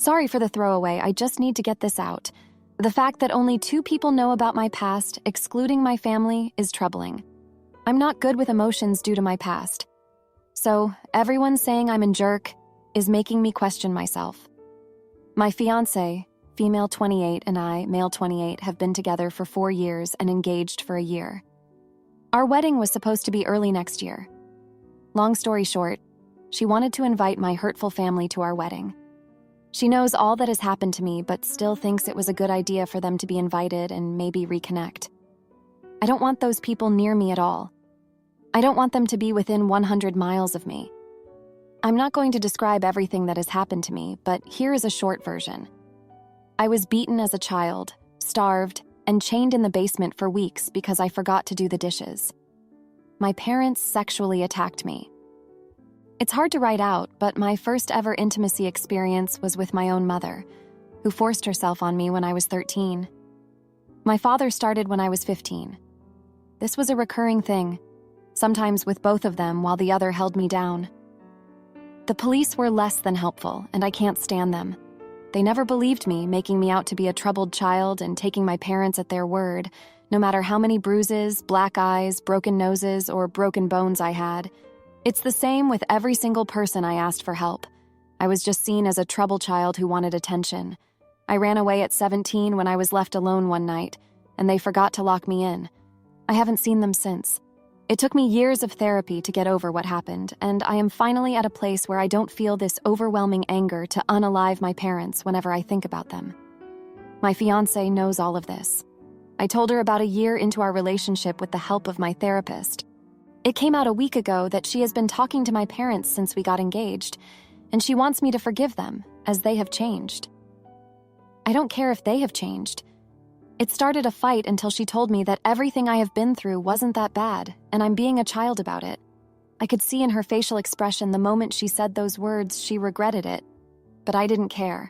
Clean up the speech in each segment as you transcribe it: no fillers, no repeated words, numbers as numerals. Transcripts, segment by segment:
Sorry for the throwaway, I just need to get this out. The fact that only 2 people know about my past, excluding my family, is troubling. I'm not good with emotions due to my past. So, everyone saying I'm a jerk is making me question myself. My fiancé, female 28, and I, male 28, have been together for 4 years and engaged for a year. Our wedding was supposed to be early next year. Long story short, she wanted to invite my hurtful family to our wedding. She knows all that has happened to me, but still thinks it was a good idea for them to be invited and maybe reconnect. I don't want those people near me at all. I don't want them to be within 100 miles of me. I'm not going to describe everything that has happened to me, but here is a short version. I was beaten as a child, starved, and chained in the basement for weeks because I forgot to do the dishes. My parents sexually attacked me. It's hard to write out, but my first ever intimacy experience was with my own mother, who forced herself on me when I was 13. My father started when I was 15. This was a recurring thing, sometimes with both of them while the other held me down. The police were less than helpful, and I can't stand them. They never believed me, making me out to be a troubled child and taking my parents at their word, no matter how many bruises, black eyes, broken noses, or broken bones I had. It's the same with every single person I asked for help. I was just seen as a trouble child who wanted attention. I ran away at 17 when I was left alone one night, and they forgot to lock me in. I haven't seen them since. It took me years of therapy to get over what happened, and I am finally at a place where I don't feel this overwhelming anger to unalive my parents whenever I think about them. My fiancé knows all of this. I told her about a year into our relationship with the help of my therapist. It came out a week ago that she has been talking to my parents since we got engaged, and she wants me to forgive them, as they have changed. I don't care if they have changed. It started a fight until she told me that everything I have been through wasn't that bad, and I'm being a child about it. I could see in her facial expression the moment she said those words she regretted it, but I didn't care.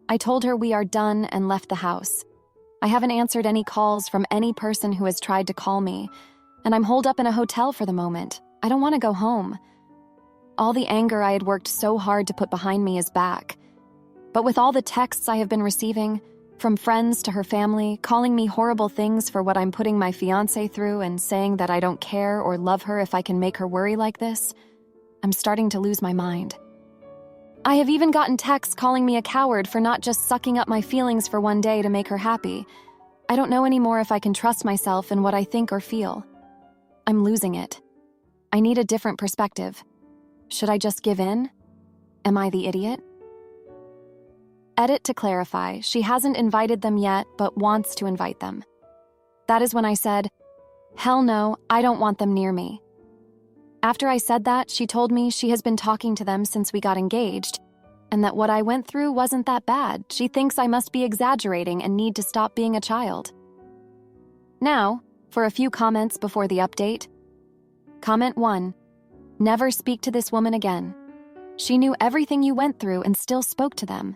I told her we are done and left the house. I haven't answered any calls from any person who has tried to call me, and I'm holed up in a hotel for the moment. I don't want to go home. All the anger I had worked so hard to put behind me is back. But with all the texts I have been receiving, from friends to her family, calling me horrible things for what I'm putting my fiancé through and saying that I don't care or love her if I can make her worry like this, I'm starting to lose my mind. I have even gotten texts calling me a coward for not just sucking up my feelings for one day to make her happy. I don't know anymore if I can trust myself in what I think or feel. I'm losing it. I need a different perspective. Should I just give in? Am I the idiot? Edit to clarify, she hasn't invited them yet, but wants to invite them. That is when I said, hell no, I don't want them near me. After I said that, she told me she has been talking to them since we got engaged, and that what I went through wasn't that bad. She thinks I must be exaggerating and need to stop being a child. Now, for a few comments before the update. Comment 1. Never speak to this woman again. She knew everything you went through and still spoke to them.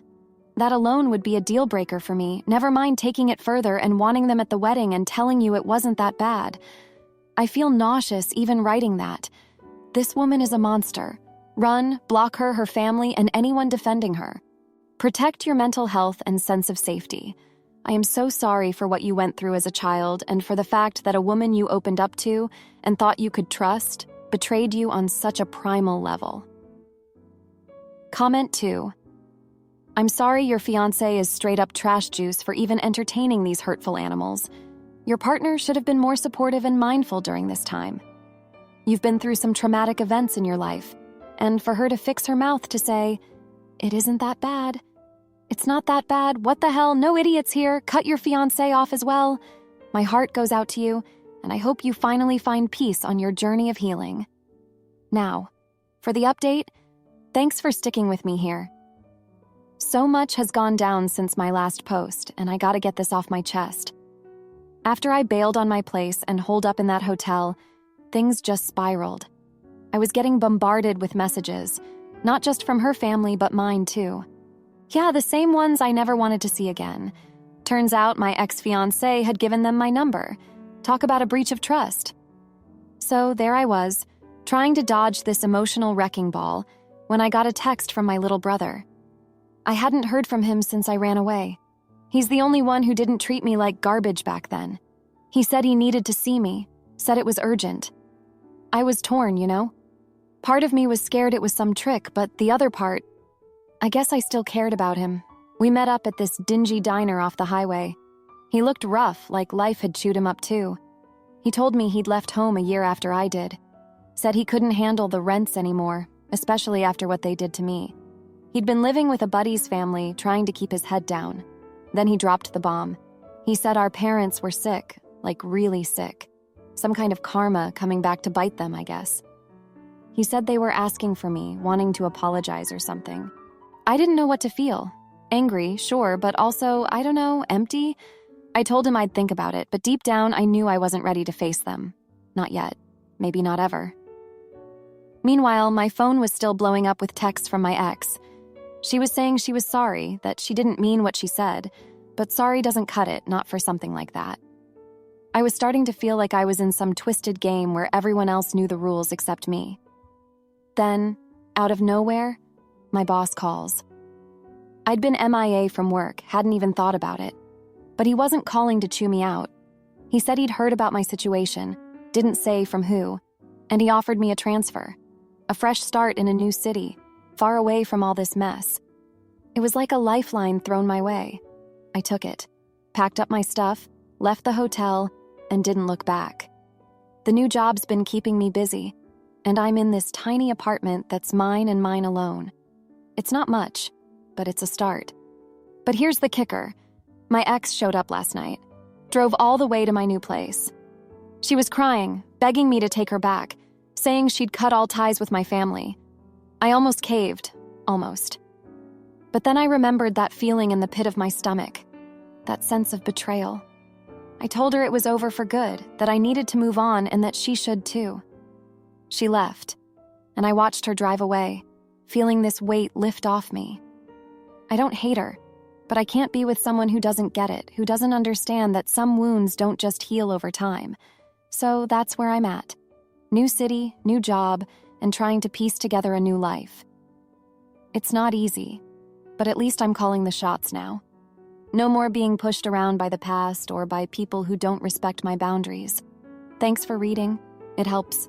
That alone would be a deal breaker for me, never mind taking it further and wanting them at the wedding and telling you it wasn't that bad. I feel nauseous even writing that. This woman is a monster. Run, block her, her family, and anyone defending her. Protect your mental health and sense of safety. I am so sorry for what you went through as a child and for the fact that a woman you opened up to and thought you could trust betrayed you on such a primal level. Comment 2. I'm sorry your fiancé is straight up trash juice for even entertaining these hurtful animals. Your partner should have been more supportive and mindful during this time. You've been through some traumatic events in your life, and for her to fix her mouth to say, it isn't that bad. It's not that bad. What the hell? No idiots here. Cut your fiancé off as well. My heart goes out to you, and I hope you finally find peace on your journey of healing. Now, for the update, thanks for sticking with me here. So much has gone down since my last post, and I gotta get this off my chest. After I bailed on my place and holed up in that hotel, things just spiraled. I was getting bombarded with messages, not just from her family, but mine too. Yeah, the same ones I never wanted to see again. Turns out my ex-fiancé had given them my number. Talk about a breach of trust. So there I was, trying to dodge this emotional wrecking ball, when I got a text from my little brother. I hadn't heard from him since I ran away. He's the only one who didn't treat me like garbage back then. He said he needed to see me, said it was urgent. I was torn, you know? Part of me was scared it was some trick, but the other part, I guess I still cared about him. We met up at this dingy diner off the highway. He looked rough, like life had chewed him up too. He told me he'd left home a year after I did. Said he couldn't handle the rents anymore, especially after what they did to me. He'd been living with a buddy's family, trying to keep his head down. Then he dropped the bomb. He said our parents were sick, like really sick. Some kind of karma coming back to bite them, I guess. He said they were asking for me, wanting to apologize or something. I didn't know what to feel. Angry, sure, but also, I don't know, empty? I told him I'd think about it, but deep down I knew I wasn't ready to face them. Not yet. Maybe not ever. Meanwhile, my phone was still blowing up with texts from my ex. She was saying she was sorry, that she didn't mean what she said, but sorry doesn't cut it, not for something like that. I was starting to feel like I was in some twisted game where everyone else knew the rules except me. Then, out of nowhere, my boss calls. I'd been MIA from work, hadn't even thought about it. But he wasn't calling to chew me out. He said he'd heard about my situation, didn't say from who, and he offered me a transfer, a fresh start in a new city, far away from all this mess. It was like a lifeline thrown my way. I took it, packed up my stuff, left the hotel, and didn't look back. The new job's been keeping me busy, and I'm in this tiny apartment that's mine and mine alone. It's not much, but it's a start. But here's the kicker. My ex showed up last night, drove all the way to my new place. She was crying, begging me to take her back, saying she'd cut all ties with my family. I almost caved, almost. But then I remembered that feeling in the pit of my stomach, that sense of betrayal. I told her it was over for good, that I needed to move on and that she should too. She left, and I watched her drive away, feeling this weight lift off me. I don't hate her, but I can't be with someone who doesn't get it, who doesn't understand that some wounds don't just heal over time. So that's where I'm at. New city, new job, and trying to piece together a new life. It's not easy, but at least I'm calling the shots now. No more being pushed around by the past or by people who don't respect my boundaries. Thanks for reading. It helps,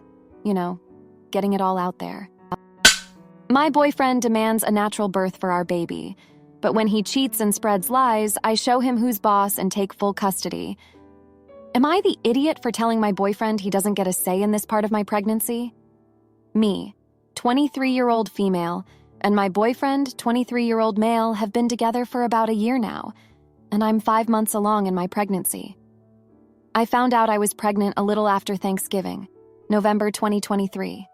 getting it all out there. My boyfriend demands a natural birth for our baby, but when he cheats and spreads lies, I show him who's boss and take full custody. Am I the idiot for telling my boyfriend he doesn't get a say in this part of my pregnancy? Me, 23-year-old female, and my boyfriend, 23-year-old male, have been together for about a year now, and I'm 5 months along in my pregnancy. I found out I was pregnant a little after Thanksgiving, November 2023.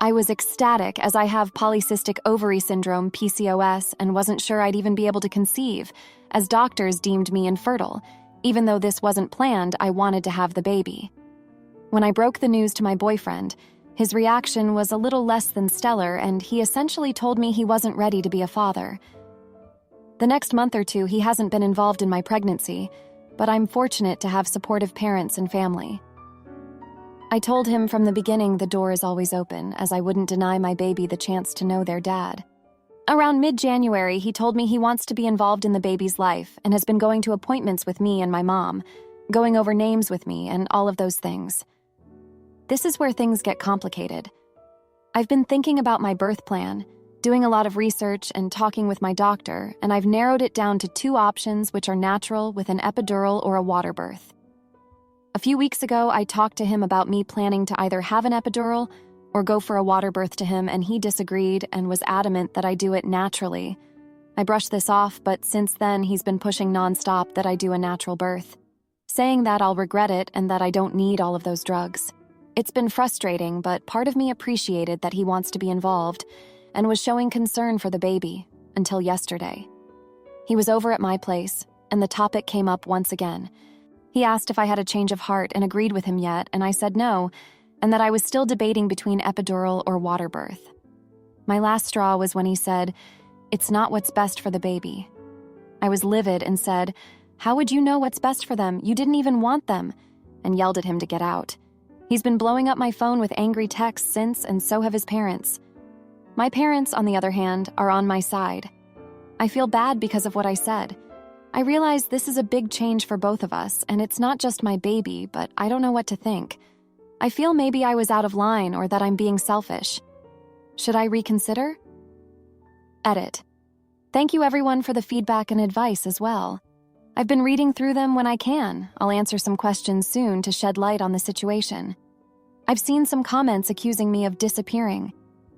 I was ecstatic as I have polycystic ovary syndrome, PCOS, and wasn't sure I'd even be able to conceive, as doctors deemed me infertile. Even though this wasn't planned, I wanted to have the baby. When I broke the news to my boyfriend, his reaction was a little less than stellar, and he essentially told me he wasn't ready to be a father. The next month or two, he hasn't been involved in my pregnancy, but I'm fortunate to have supportive parents and family. I told him from the beginning the door is always open, as I wouldn't deny my baby the chance to know their dad. Around mid-January, he told me he wants to be involved in the baby's life and has been going to appointments with me and my mom, going over names with me and all of those things. This is where things get complicated. I've been thinking about my birth plan, doing a lot of research and talking with my doctor, and I've narrowed it down to 2 options which are natural with an epidural or a water birth. A few weeks ago, I talked to him about me planning to either have an epidural or go for a water birth to him, and he disagreed and was adamant that I do it naturally. I brushed this off, but since then he's been pushing nonstop that I do a natural birth, saying that I'll regret it and that I don't need all of those drugs. It's been frustrating, but part of me appreciated that he wants to be involved and was showing concern for the baby until yesterday. He was over at my place, and the topic came up once again. He asked if I had a change of heart and agreed with him yet, and I said no, and that I was still debating between epidural or water birth. My last straw was when he said, "It's not what's best for the baby." I was livid and said, "How would you know what's best for them? You didn't even want them," and yelled at him to get out. He's been blowing up my phone with angry texts since, and so have his parents. My parents, on the other hand, are on my side. I feel bad because of what I said. I realize this is a big change for both of us, and it's not just my baby, but I don't know what to think. I feel maybe I was out of line or that I'm being selfish. Should I reconsider? Edit. Thank you everyone for the feedback and advice as well. I've been reading through them when I can. I'll answer some questions soon to shed light on the situation. I've seen some comments accusing me of disappearing,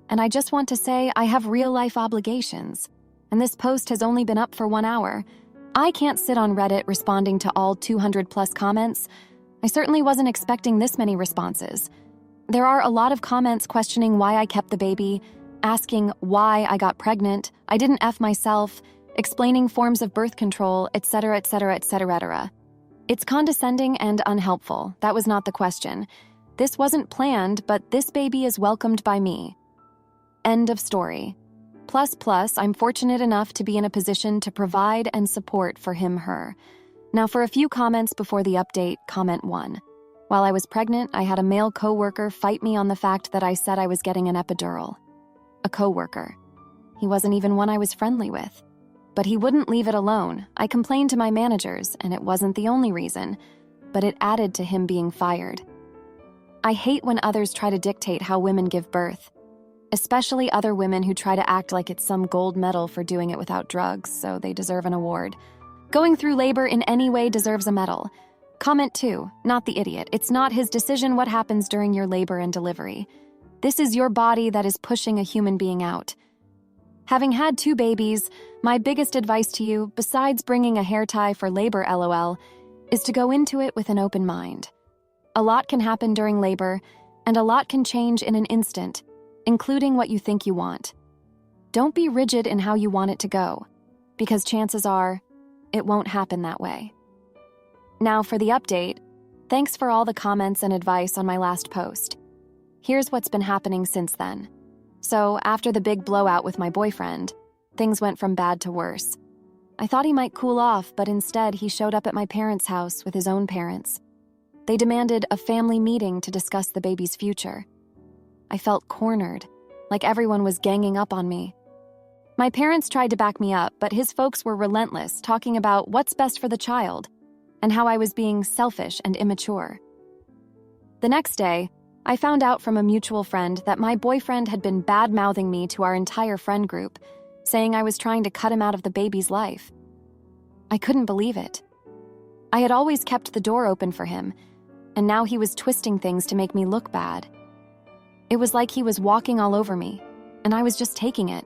and I just want to say I have real-life obligations, and this post has only been up for 1 hour. I can't sit on Reddit responding to all 200+ comments. I certainly wasn't expecting this many responses. There are a lot of comments questioning why I kept the baby, asking why I got pregnant, I didn't F myself, explaining forms of birth control, etc., etc., etc. It's condescending and unhelpful. That was not the question. This wasn't planned, but this baby is welcomed by me. End of story. Plus, I'm fortunate enough to be in a position to provide and support for him, her. Now for a few comments before the update, comment 1. While I was pregnant, I had a male coworker fight me on the fact that I said I was getting an epidural. A coworker. He wasn't even one I was friendly with. But he wouldn't leave it alone. I complained to my managers, and it wasn't the only reason, but it added to him being fired. I hate when others try to dictate how women give birth, especially other women who try to act like it's some gold medal for doing it without drugs, so they deserve an award. Going through labor in any way deserves a medal. Comment 2, not the idiot. It's not his decision what happens during your labor and delivery. This is your body that is pushing a human being out. Having had 2 babies, my biggest advice to you, besides bringing a hair tie for labor LOL, is to go into it with an open mind. A lot can happen during labor, and a lot can change in an instant, including what you think you want. Don't be rigid in how you want it to go, because chances are, it won't happen that way. Now for the update, thanks for all the comments and advice on my last post. Here's what's been happening since then. So, after the big blowout with my boyfriend, things went from bad to worse. I thought he might cool off, but instead he showed up at my parents' house with his own parents. They demanded a family meeting to discuss the baby's future. I felt cornered, like everyone was ganging up on me. My parents tried to back me up, but his folks were relentless, talking about what's best for the child and how I was being selfish and immature. The next day, I found out from a mutual friend that my boyfriend had been bad-mouthing me to our entire friend group, saying I was trying to cut him out of the baby's life. I couldn't believe it. I had always kept the door open for him, and now he was twisting things to make me look bad. It was like he was walking all over me, and I was just taking it.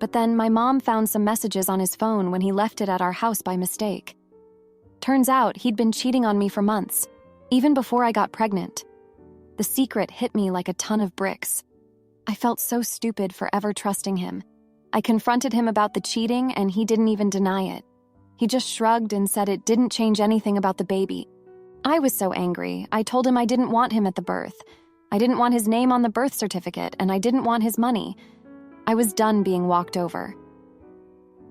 But then my mom found some messages on his phone when he left it at our house by mistake. Turns out he'd been cheating on me for months, even before I got pregnant. The secret hit me like a ton of bricks. I felt so stupid for ever trusting him. I confronted him about the cheating, and he didn't even deny it. He just shrugged and said it didn't change anything about the baby. I was so angry. I told him I didn't want him at the birth. I didn't want his name on the birth certificate, and I didn't want his money. I was done being walked over.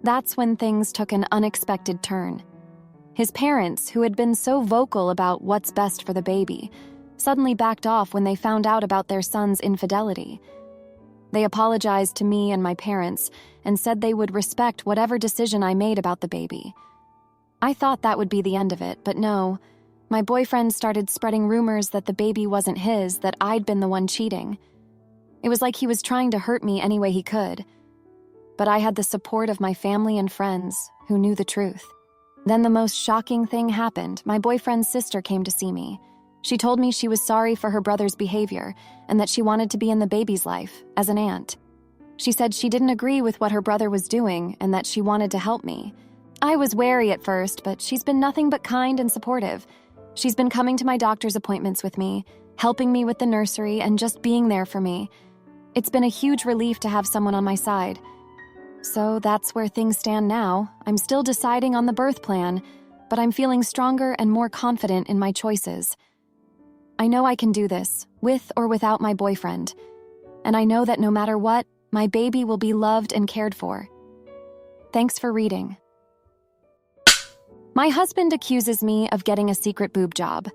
That's when things took an unexpected turn. His parents, who had been so vocal about what's best for the baby, suddenly backed off when they found out about their son's infidelity. They apologized to me and my parents and said they would respect whatever decision I made about the baby. I thought that would be the end of it, but no. My boyfriend started spreading rumors that the baby wasn't his, that I'd been the one cheating. It was like he was trying to hurt me any way he could. But I had the support of my family and friends who knew the truth. Then the most shocking thing happened. My boyfriend's sister came to see me. She told me she was sorry for her brother's behavior and that she wanted to be in the baby's life as an aunt. She said she didn't agree with what her brother was doing and that she wanted to help me. I was wary at first, but she's been nothing but kind and supportive. She's been coming to my doctor's appointments with me, helping me with the nursery, and just being there for me. It's been a huge relief to have someone on my side. So that's where things stand now. I'm still deciding on the birth plan, but I'm feeling stronger and more confident in my choices. I know I can do this, with or without my boyfriend. And I know that no matter what, my baby will be loved and cared for. Thanks for reading. My husband accuses me of getting a secret boob job,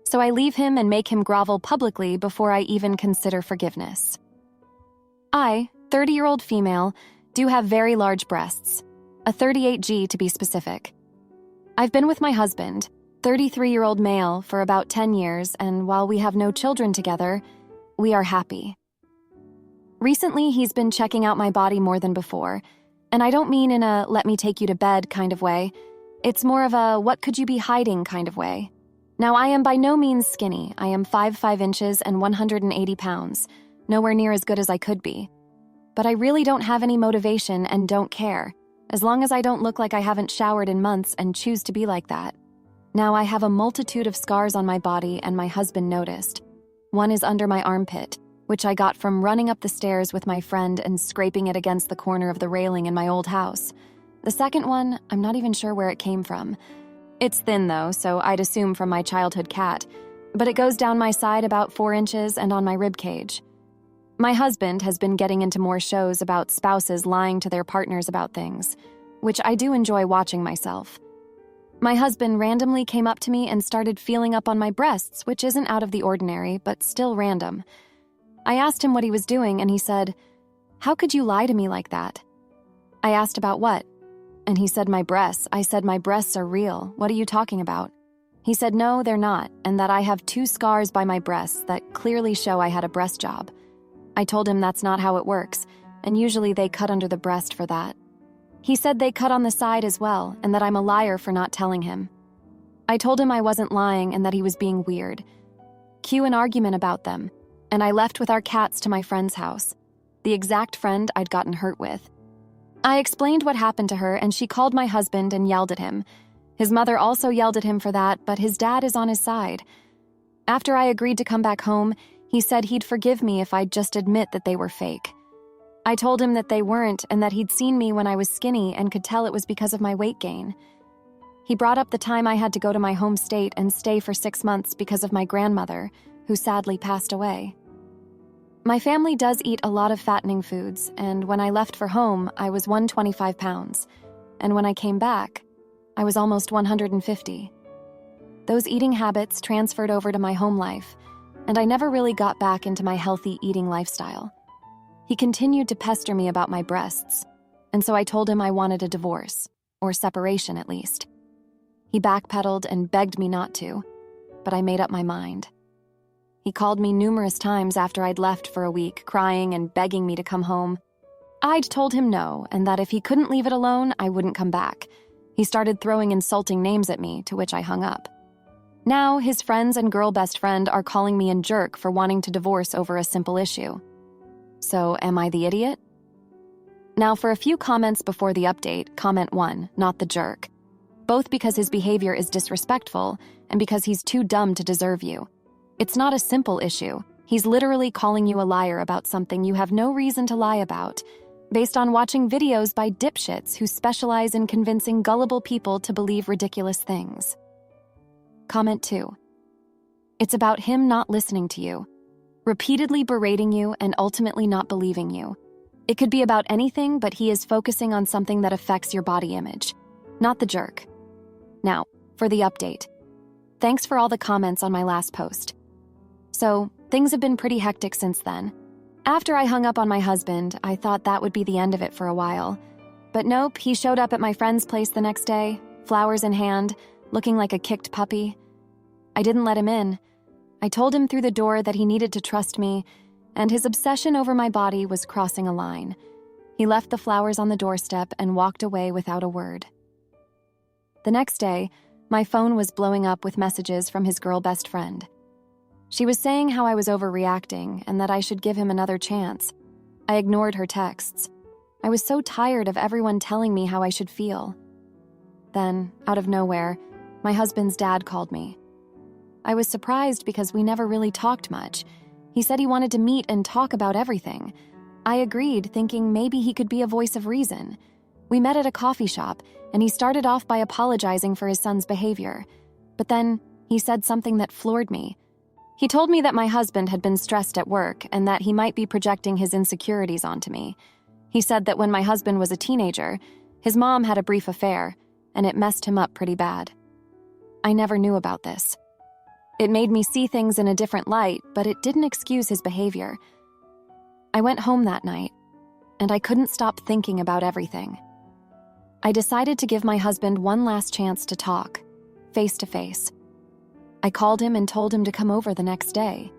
so I leave him and make him grovel publicly before I even consider forgiveness. I, 30-year-old female, do have very large breasts. a 38G to be specific. I've been with my husband, 33-year-old male, for about 10 years, and while we have no children together, we are happy. Recently, he's been checking out my body more than before, and I don't mean in a let me take you to bed kind of way. It's more of a what could you be hiding kind of way. Now, I am by no means skinny. I am 5'5" inches and 180 pounds, nowhere near as good as I could be. But I really don't have any motivation and don't care, as long as I don't look like I haven't showered in months and choose to be like that. Now, I have a multitude of scars on my body, and my husband noticed. One is under my armpit, which I got from running up the stairs with my friend and scraping it against the corner of the railing in my old house. The second one, I'm not even sure where it came from. It's thin though, so I'd assume from my childhood cat, but it goes down my side about 4 inches and on my rib cage. My husband has been getting into more shows about spouses lying to their partners about things, which I do enjoy watching myself. My husband randomly came up to me and started feeling up on my breasts, which isn't out of the ordinary, but still random. I asked him what he was doing, and he said, "How could you lie to me like that?" I asked about what, and he said my breasts. I said my breasts are real. What are you talking about? He said no, they're not, and that I have 2 scars by my breasts that clearly show I had a breast job. I told him that's not how it works, and usually they cut under the breast for that. He said they cut on the side as well, and that I'm a liar for not telling him. I told him I wasn't lying and that he was being weird. Cue an argument about them, and I left with our cats to my friend's house, the exact friend I'd gotten hurt with. I explained what happened to her, and she called my husband and yelled at him. His mother also yelled at him for that, but his dad is on his side. After I agreed to come back home, he said he'd forgive me if I'd just admit that they were fake. I told him that they weren't and that he'd seen me when I was skinny and could tell it was because of my weight gain. He brought up the time I had to go to my home state and stay for 6 months because of my grandmother, who sadly passed away. My family does eat a lot of fattening foods, and when I left for home, I was 125 pounds, and when I came back, I was almost 150. Those eating habits transferred over to my home life, and I never really got back into my healthy eating lifestyle. He continued to pester me about my breasts, and so I told him I wanted a divorce, or separation at least. He backpedaled and begged me not to, but I made up my mind. He called me numerous times after I'd left for a week, crying and begging me to come home. I'd told him no, and that if he couldn't leave it alone, I wouldn't come back. He started throwing insulting names at me, to which I hung up. Now, his friends and girl best friend are calling me a jerk for wanting to divorce over a simple issue. So, am I the idiot? Now, for a few comments before the update, comment 1, not the jerk. Both because his behavior is disrespectful and because he's too dumb to deserve you. It's not a simple issue. He's literally calling you a liar about something you have no reason to lie about, based on watching videos by dipshits who specialize in convincing gullible people to believe ridiculous things. Comment 2. It's about him not listening to you, repeatedly berating you and ultimately not believing you. It could be about anything, but he is focusing on something that affects your body image, not the jerk. Now, for the update. Thanks for all the comments on my last post. So, things have been pretty hectic since then. After I hung up on my husband, I thought that would be the end of it for a while. But nope, he showed up at my friend's place the next day, flowers in hand, looking like a kicked puppy. I didn't let him in. I told him through the door that he needed to trust me, and his obsession over my body was crossing a line. He left the flowers on the doorstep and walked away without a word. The next day, my phone was blowing up with messages from his girl best friend. She was saying how I was overreacting and that I should give him another chance. I ignored her texts. I was so tired of everyone telling me how I should feel. Then, out of nowhere, my husband's dad called me. I was surprised because we never really talked much. He said he wanted to meet and talk about everything. I agreed, thinking maybe he could be a voice of reason. We met at a coffee shop, and he started off by apologizing for his son's behavior. But then, he said something that floored me. He told me that my husband had been stressed at work and that he might be projecting his insecurities onto me. He said that when my husband was a teenager, his mom had a brief affair, and it messed him up pretty bad. I never knew about this. It made me see things in a different light, but it didn't excuse his behavior. I went home that night, and I couldn't stop thinking about everything. I decided to give my husband one last chance to talk, face to face. I called him and told him to come over the next day.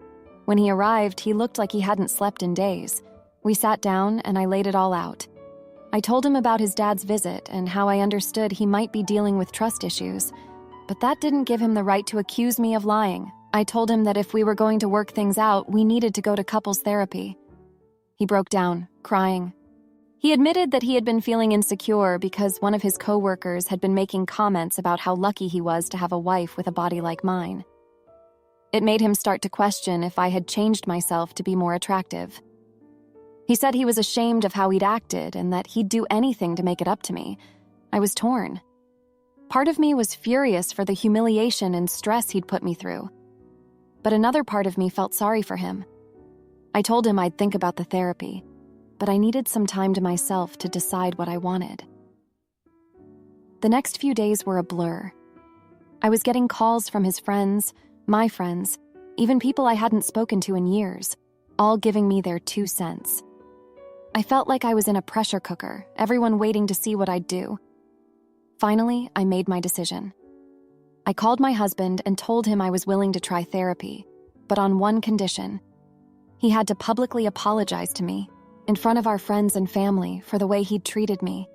When he arrived, he looked like he hadn't slept in days. We sat down and I laid it all out. I told him about his dad's visit and how I understood he might be dealing with trust issues, but that didn't give him the right to accuse me of lying. I told him that if we were going to work things out, we needed to go to couples therapy. He broke down, crying. He admitted that he had been feeling insecure because one of his coworkers had been making comments about how lucky he was to have a wife with a body like mine. It made him start to question if I had changed myself to be more attractive. He said he was ashamed of how he'd acted and that he'd do anything to make it up to me. I was torn. Part of me was furious for the humiliation and stress he'd put me through. But another part of me felt sorry for him. I told him I'd think about the therapy, but I needed some time to myself to decide what I wanted. The next few days were a blur. I was getting calls from his friends, my friends, even people I hadn't spoken to in years, all giving me their 2 cents. I felt like I was in a pressure cooker, everyone waiting to see what I'd do. Finally, I made my decision. I called my husband and told him I was willing to try therapy, but on one condition. He had to publicly apologize to me, in front of our friends and family, for the way he'd treated me.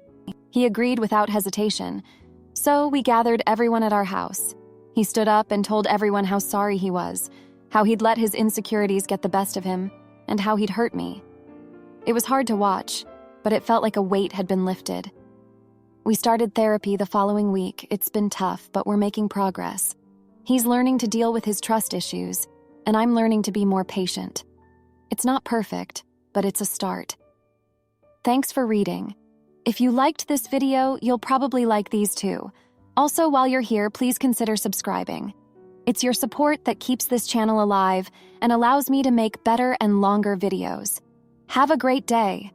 He agreed without hesitation, so we gathered everyone at our house. He stood up and told everyone how sorry he was, how he'd let his insecurities get the best of him, and how he'd hurt me. It was hard to watch, but it felt like a weight had been lifted. We started therapy the following week. It's been tough, but we're making progress. He's learning to deal with his trust issues, and I'm learning to be more patient. It's not perfect, but it's a start. Thanks for reading. If you liked this video, you'll probably like these too. Also, while you're here, please consider subscribing. It's your support that keeps this channel alive and allows me to make better and longer videos. Have a great day.